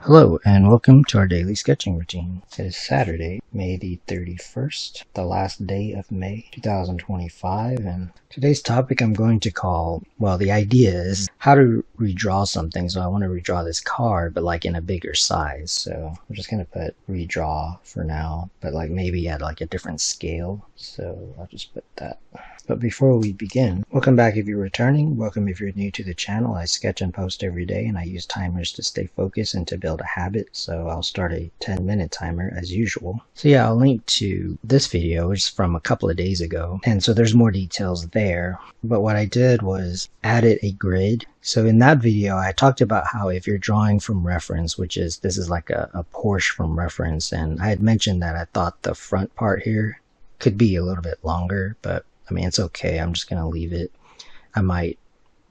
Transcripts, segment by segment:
Hello and welcome to our daily sketching routine. It is Saturday, May the 31st, the last day of May 2025, and today's topic I'm going to call, well, the idea is how to redraw something. So I want to redraw this card, but like in a bigger size. So I'm just going to put redraw for now, but like maybe at like a different scale. So I'll just put that. But before we begin, welcome back if you're returning, welcome if you're new to the channel. I sketch and post every day and I use timers to stay focused and to build a habit, so I'll start a 10-minute timer as usual. So yeah, I'll link to this video, which is from a couple of days ago, and so there's more details there. But what I did was added a grid. So in that video, I talked about how if you're drawing from reference, which is, this is like a Porsche from reference, and I had mentioned that I thought the front part here could be a little bit longer, but I mean, it's okay. I'm just going to leave it. I might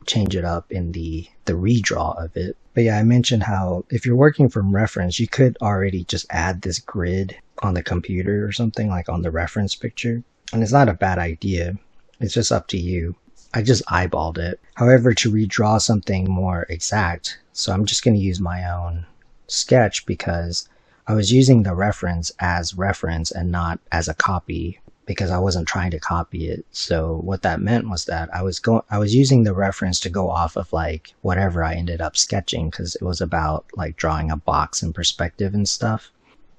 change it up in the redraw of it. But yeah, I mentioned how if you're working from reference, you could already just add this grid on the computer or something, like on the reference picture. And it's not a bad idea. It's just up to you. I just eyeballed it. However, to redraw something more exact, so I'm just going to use my own sketch because I was using the reference as reference and not as a copy, because I wasn't trying to copy it. So what that meant was that I was using the reference to go off of like whatever I ended up sketching, because it was about like drawing a box in perspective and stuff.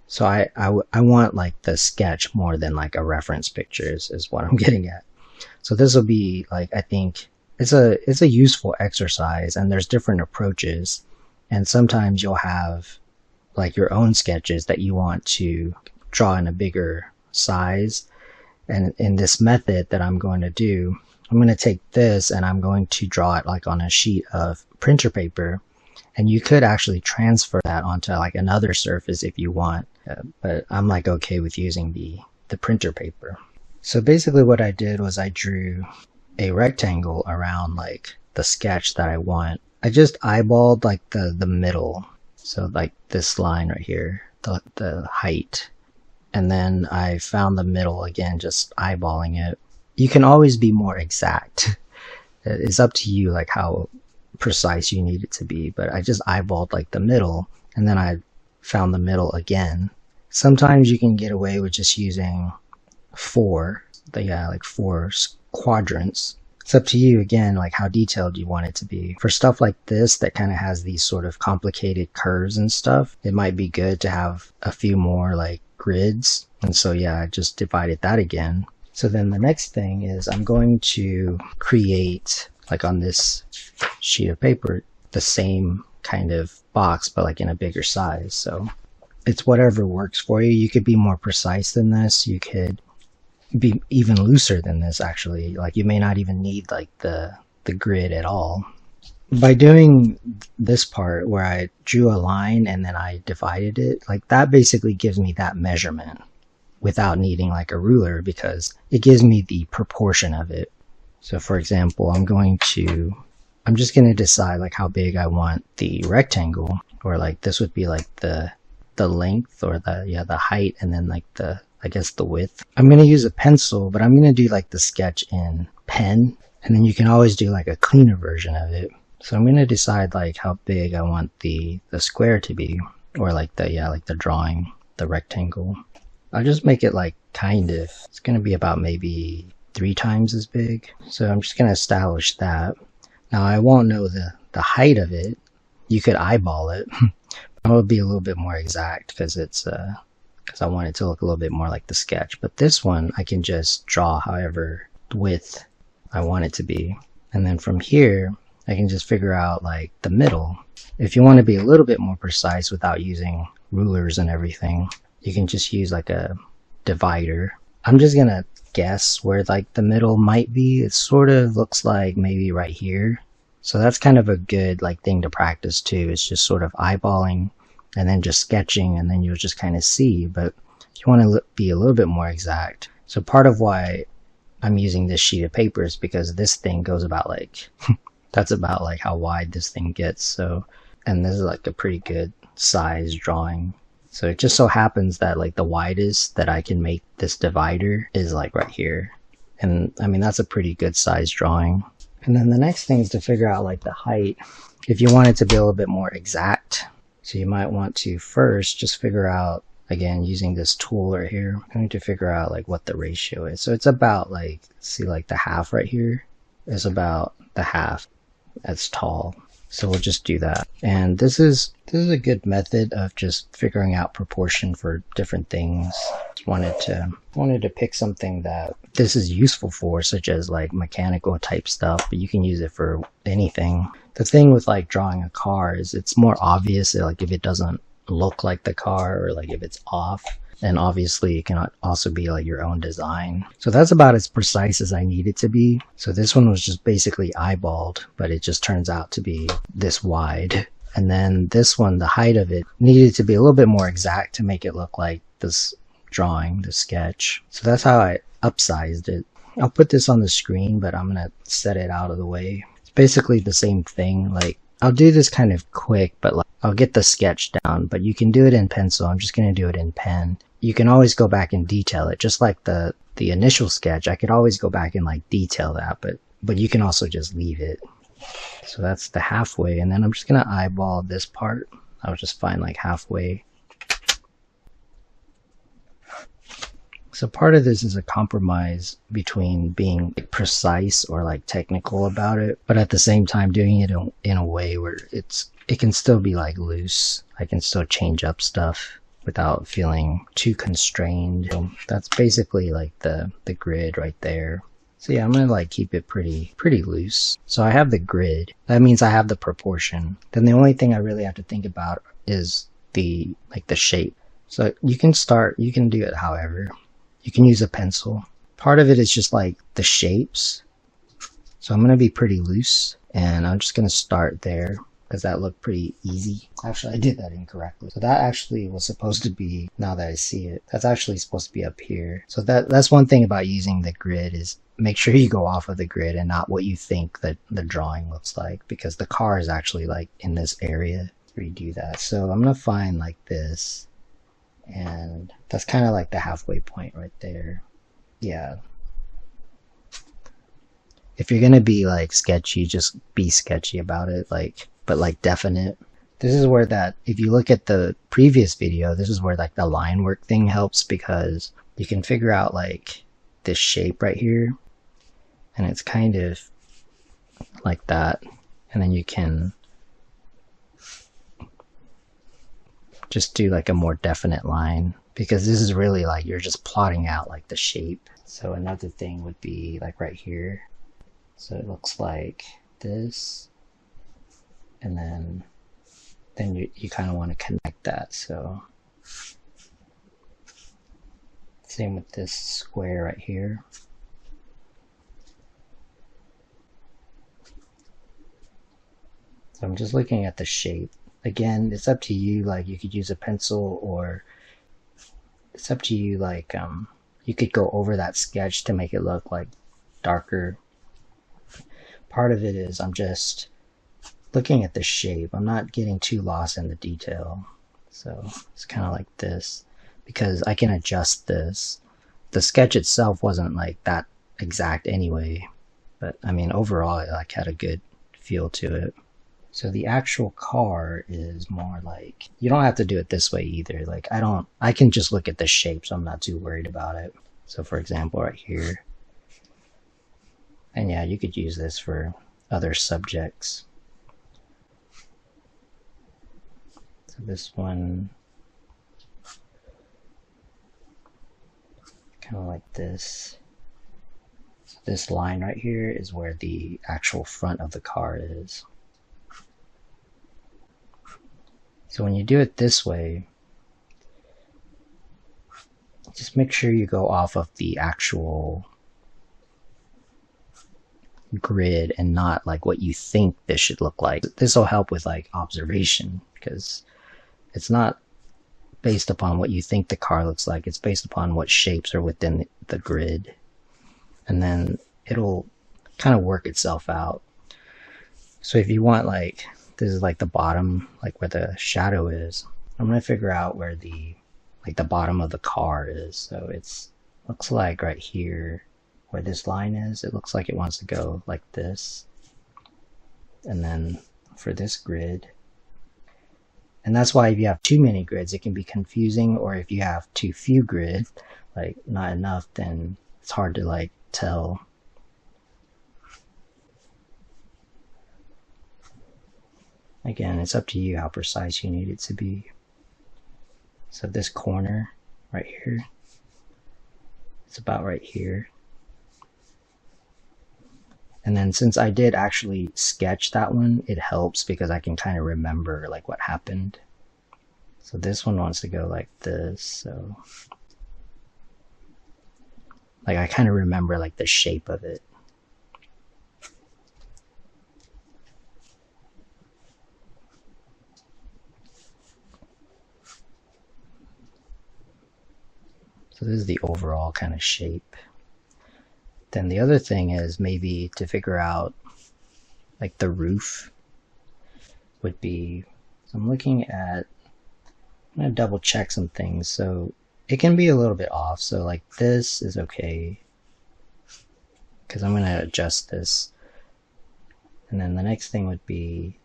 So I want like the sketch more than like a reference pictures is what I'm getting at. So this will be like, I think it's a useful exercise, and there's different approaches, and sometimes you'll have like your own sketches that you want to draw in a bigger size. And in this method that I'm going to do, I'm going to take this and I'm going to draw it like on a sheet of printer paper. And you could actually transfer that onto like another surface if you want. But I'm like okay with using the printer paper. So basically what I did was I drew a rectangle around like the sketch that I want. I just eyeballed like the middle. So like this line right here, the height. And then I found the middle again, just eyeballing it. You can always be more exact. It's up to you like how precise you need it to be. But I just eyeballed like the middle, and then I found the middle again. Sometimes you can get away with just using four quadrants. It's up to you again, like how detailed you want it to be. For stuff like this that kind of has these sort of complicated curves and stuff, it might be good to have a few more like grids. And so yeah, I just divided that again. So then the next thing is I'm going to create like on this sheet of paper the same kind of box but like in a bigger size. So it's whatever works for you. You could be more precise than this. You could be even looser than this actually. Like you may not even need like the grid at all. By doing this part where I drew a line and then I divided it, like that basically gives me that measurement without needing like a ruler, because it gives me the proportion of it. So for example, I'm just going to decide like how big I want the rectangle, or like this would be like the length or the height, and then like I guess the width. I'm going to use a pencil, but I'm going to do like the sketch in pen, and then you can always do like a cleaner version of it. So I'm going to decide like how big I want the square to be, or like the drawing, the rectangle. I'll just make it like it's going to be about maybe 3 times as big. So I'm just going to establish that. Now I won't know the height of it. You could eyeball it. I would be a little bit more exact because I want it to look a little bit more like the sketch. But this one I can just draw however width I want it to be. And then from here, I can just figure out like the middle. If you want to be a little bit more precise without using rulers and everything, you can just use like a divider. I'm just gonna guess where like the middle might be. It sort of looks like maybe right here. So that's kind of a good like thing to practice too. It's just sort of eyeballing and then just sketching, and then you'll just kind of see. But you want to be a little bit more exact. So part of why I'm using this sheet of paper is because this thing goes about like that's about like how wide this thing gets. So, and this is like a pretty good size drawing. So it just so happens that like the widest that I can make this divider is like right here. And I mean, that's a pretty good size drawing. And then the next thing is to figure out like the height. If you want it to be a little bit more exact, So you might want to first just figure out, again, using this tool right here, I'm going to figure out like what the ratio is. So it's about like, see like the half right here is about the half that's tall. So we'll just do that. And this is a good method of just figuring out proportion for different things. Just wanted to pick something that this is useful for, such as like mechanical type stuff, but you can use it for anything. The thing with like drawing a car is it's more obvious, like if it doesn't look like the car or like if it's off. And obviously it can also be like your own design. So that's about as precise as I need it to be. So this one was just basically eyeballed, but it just turns out to be this wide. And then this one, the height of it needed to be a little bit more exact to make it look like this drawing, the sketch. So that's how I upsized it. I'll put this on the screen, but I'm gonna set it out of the way. It's basically the same thing. Like I'll do this kind of quick, but like I'll get the sketch down, but you can do it in pencil. I'm just going to do it in pen. You can always go back and detail it, just like the initial sketch. I could always go back and like detail that, but you can also just leave it. So that's the halfway, and then I'm just going to eyeball this part. I'll just find like halfway. So part of this is a compromise between being precise or like technical about it, but at the same time doing it in a way where it can still be like loose. I can still change up stuff without feeling too constrained. So that's basically like the grid right there. So yeah, I'm gonna like keep it pretty loose. So I have the grid. That means I have the proportion. Then the only thing I really have to think about is the shape. So you can do it however. You can use a pencil. Part of it is just like the shapes. So I'm gonna be pretty loose, and I'm just gonna start there because that looked pretty easy. Actually, I did that incorrectly. So that actually was supposed to be, now that I see it, that's actually supposed to be up here. So that's one thing about using the grid, is make sure you go off of the grid and not what you think that the drawing looks like, because the car is actually like in this area where you do that. So I'm gonna find like this, and that's kind of like the halfway point right there. Yeah. If you're gonna be like sketchy, just be sketchy about it, but like definite. This is where that, if you look at the previous video, this is where like the line work thing helps, because you can figure out like this shape right here, and it's kind of like that, and then you can just do like a more definite line, because this is really like you're just plotting out like the shape. So another thing would be like right here. So it looks like this, and then you kind of want to connect that. So same with this square right here. So I'm just looking at the shape. Again, it's up to you. Like you could use a pencil, or it's up to you. Like you could go over that sketch to make it look like darker. Part of it is I'm just looking at the shape. I'm not getting too lost in the detail. So it's kind of like this, because I can adjust this. The sketch itself wasn't like that exact anyway, but I mean overall it like had a good feel to it. So the actual car is more like, you don't have to do it this way either. Like I can just look at the shape, so I'm not too worried about it. So for example right here, and yeah, you could use this for other subjects. So this one, kind of like this. So this line right here is where the actual front of the car is. So when you do it this way, just make sure you go off of the actual grid and not like what you think this should look like. This will help with like observation, because it's not based upon what you think the car looks like. It's based upon what shapes are within the grid, and then it'll kind of work itself out. So if you want, like, this is like the bottom, like where the shadow is, I'm gonna figure out where the bottom of the car is. So it's looks like right here where this line is, it looks like it wants to go like this. And then for this grid, And that's why if you have too many grids, it can be confusing, or if you have too few grids, like not enough, then it's hard to like tell. Again, it's up to you how precise you need it to be. So this corner right here, it's about right here. And then since I did actually sketch that one, it helps because I can kind of remember like what happened. So this one wants to go like this, so like I kind of remember like the shape of it. So this is the overall kind of shape. Then the other thing is maybe to figure out like the roof would be, so I'm looking at, I'm going to double check some things. So it can be a little bit off. So like this is okay because I'm going to adjust this. And then the next thing would be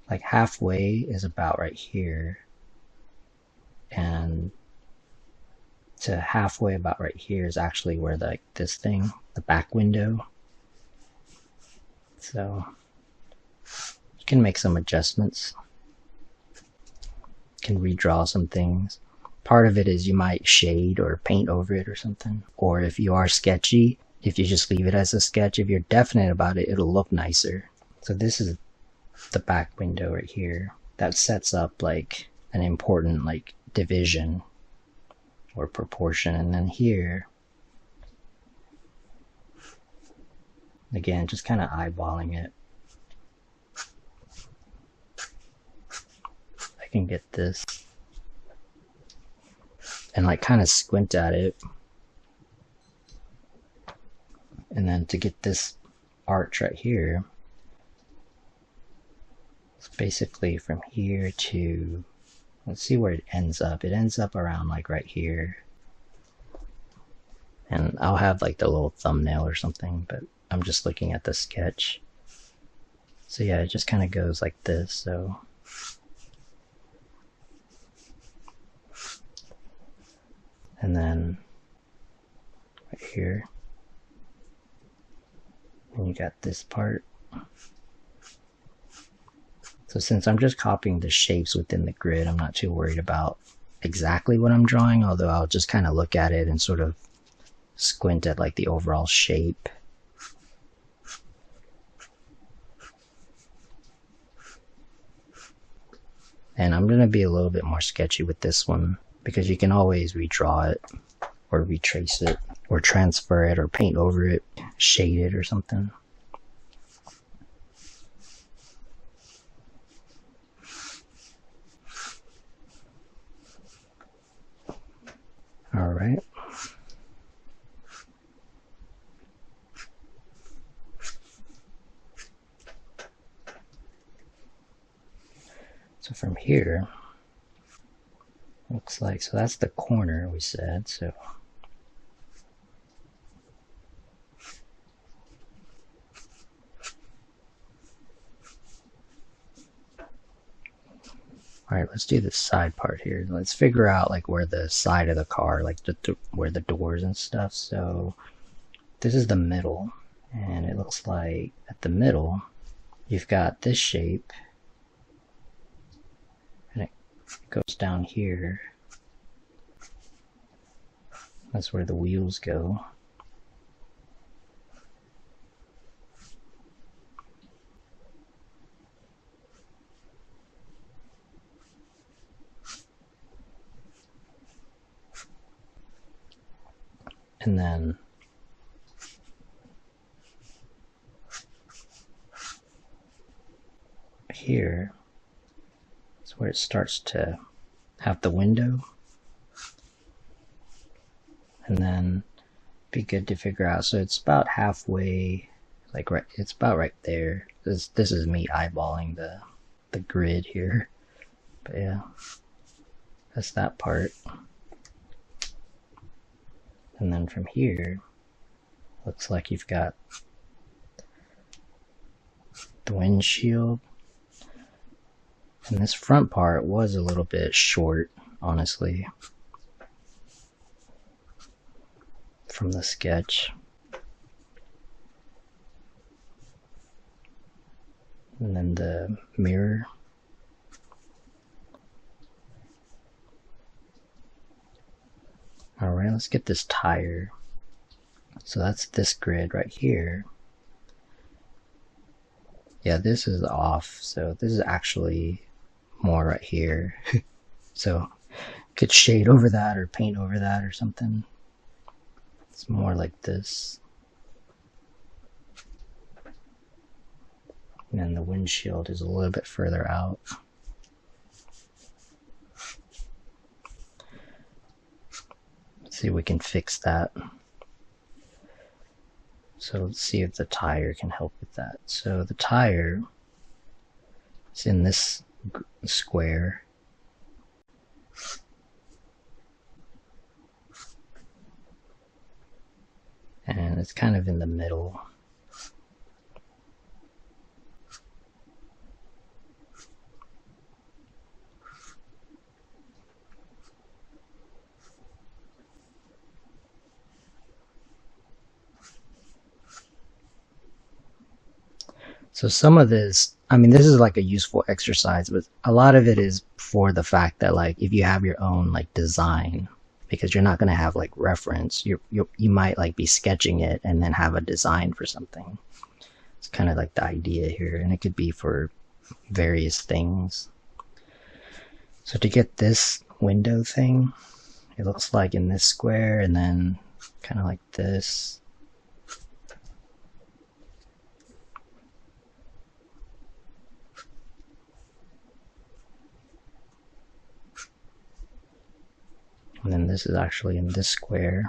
like halfway is about right here. And to halfway about right here is actually where like this thing, the back window. So you can make some adjustments. You can redraw some things. Part of it is you might shade or paint over it or something. Or if you are sketchy, if you just leave it as a sketch, if you're definite about it, it'll look nicer. So this is the back window right here. That sets up like an important like division or proportion. And then here, again, just kind of eyeballing it. I can get this and like kind of squint at it. And then to get this arch right here, it's basically from here to, let's see where it ends up. It ends up around like right here. And I'll have like the little thumbnail or something, but I'm just looking at the sketch. So yeah, it just kind of goes like this. So and then right here, and you got this part. So since I'm just copying the shapes within the grid, I'm not too worried about exactly what I'm drawing, although I'll just kind of look at it and sort of squint at like the overall shape. And I'm going to be a little bit more sketchy with this one because you can always redraw it or retrace it or transfer it or paint over it, shade it or something. All right. So from here, looks like, so that's the corner we said, so. All right, let's do the side part here. Let's figure out like where the side of the car, like where the doors and stuff. So this is the middle, and it looks like at the middle, you've got this shape, and it goes down here. That's where the wheels go. And then here is where it starts to have the window. And then be good to figure out. So it's about halfway, like right, it's about right there. This is me eyeballing the grid here. But yeah, that's that part. And then from here, looks like you've got the windshield. And this front part was a little bit short, honestly, from the sketch. And then the mirror. Alright, let's get this tire. So that's this grid right here. Yeah, this is off, so this is actually more right here. So could shade over that or paint over that or something. It's more like this. And then the windshield is a little bit further out. Let's see if we can fix that. So let's see if the tire can help with that. So the tire is in this square. And it's kind of in the middle. So some of this, I mean, this is like a useful exercise, but a lot of it is for the fact that like if you have your own like design, because you're not going to have like reference, you might like be sketching it and then have a design for something. It's kind of like the idea here, and it could be for various things. So to get this window thing, it looks like in this square and then kind of like this. And then this is actually in this square.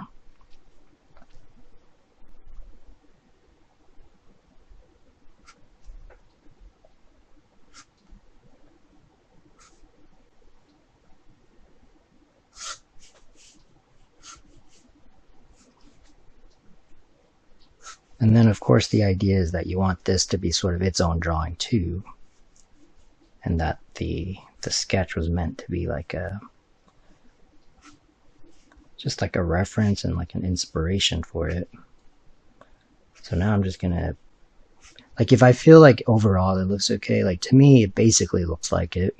And then of course the idea is that you want this to be sort of its own drawing too. And that the sketch was meant to be like a just like a reference and like an inspiration for it. So now I'm just gonna, like if I feel like overall it looks okay, like to me it basically looks like it.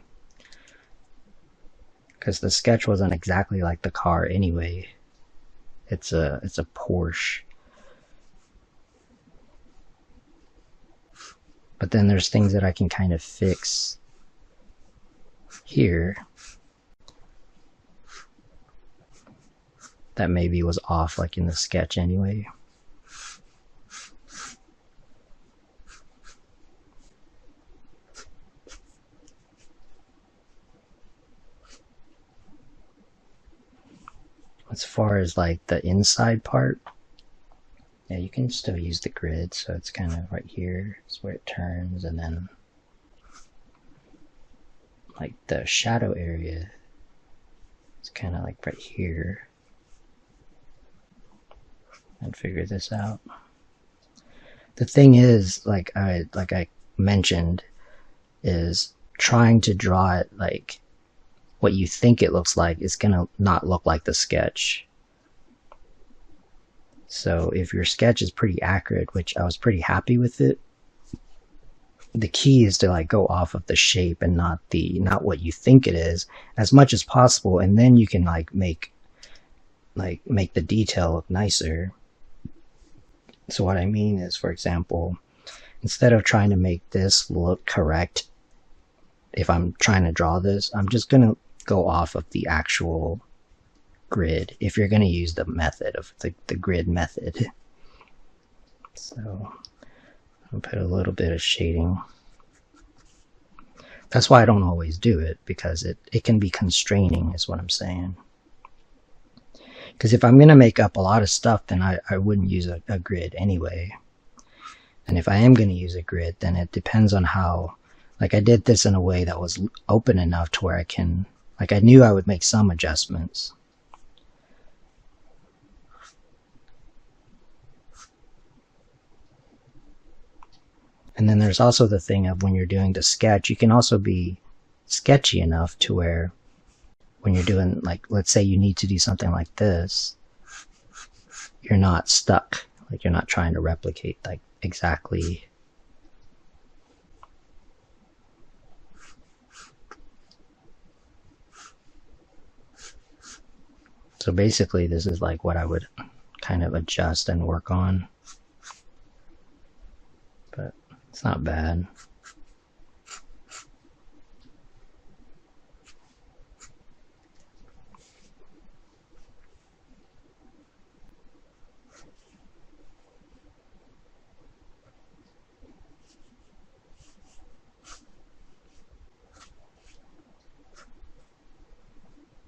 Because the sketch wasn't exactly like the car anyway. It's a Porsche. But then there's things that I can kind of fix here that maybe was off like in the sketch anyway. As far as like the inside part, yeah, you can still use the grid, so it's kind of right here is where it turns, and then like the shadow area is kind of like right here. And figure this out. The thing is, like I mentioned, is trying to draw it like what you think it looks like is gonna not look like the sketch. So if your sketch is pretty accurate, which I was pretty happy with it, the key is to like go off of the shape and not what you think it is as much as possible, and then you can like make the detail look nicer. So what I mean is, for example, instead of trying to make this look correct, if I'm trying to draw this, I'm just going to go off of the actual grid, if you're going to use the method of the grid method. So I'll put a little bit of shading. That's why I don't always do it, because it can be constraining, is what I'm saying. Because if I'm going to make up a lot of stuff, then I wouldn't use a grid anyway. And if I am going to use a grid, then it depends on how, like I did this in a way that was open enough to where I can, like I knew I would make some adjustments. And then there's also the thing of when you're doing the sketch, you can also be sketchy enough to where when you're doing, like, let's say you need to do something like this, you're not stuck. Like, you're not trying to replicate like exactly. So basically this is like what I would kind of adjust and work on, but it's not bad.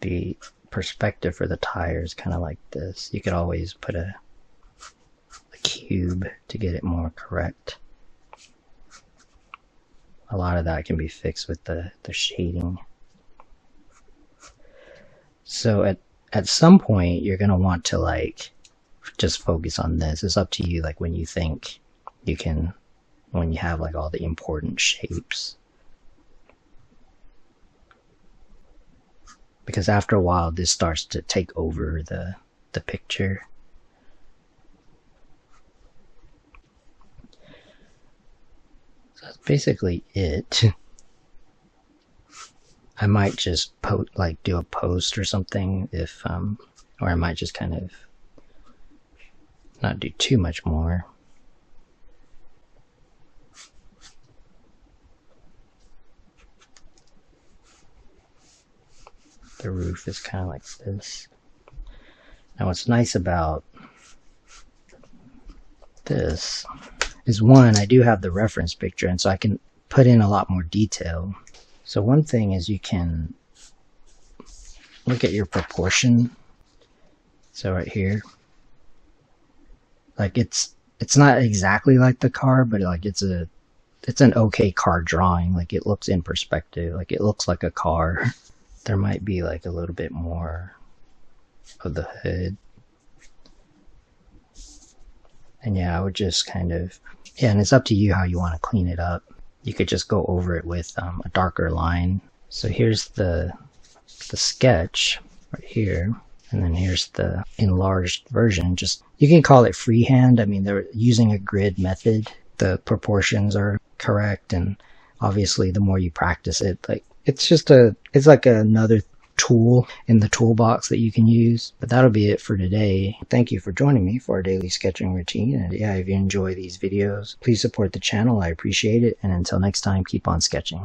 The perspective for the tire is kind of like this. You could always put a cube to get it more correct. A lot of that can be fixed with the shading. So at some point you're going to want to like just focus on this. It's up to you, like when you think you can, when you have like all the important shapes. Because after a while this starts to take over the picture. So that's basically it. I might just do a post or something if or I might just kind of not do too much more. The roof is kind of like this. Now what's nice about this is, one, I do have the reference picture, and so I can put in a lot more detail. So one thing is you can look at your proportion. So right here, like it's not exactly like the car, but like it's an okay car drawing. Like it looks in perspective, like it looks like a car. There might be like a little bit more of the hood. And yeah, I would just kind of, yeah, and it's up to you how you want to clean it up. You could just go over it with a darker line. So here's the sketch right here, and then here's the enlarged version. Just, you can call it freehand. I mean, they're using a grid method. The proportions are correct, and obviously the more you practice it, like it's like another tool in the toolbox that you can use. But that'll be it for today. Thank you for joining me for our daily sketching routine. And yeah, if you enjoy these videos, please support the channel. I appreciate it. And until next time, keep on sketching.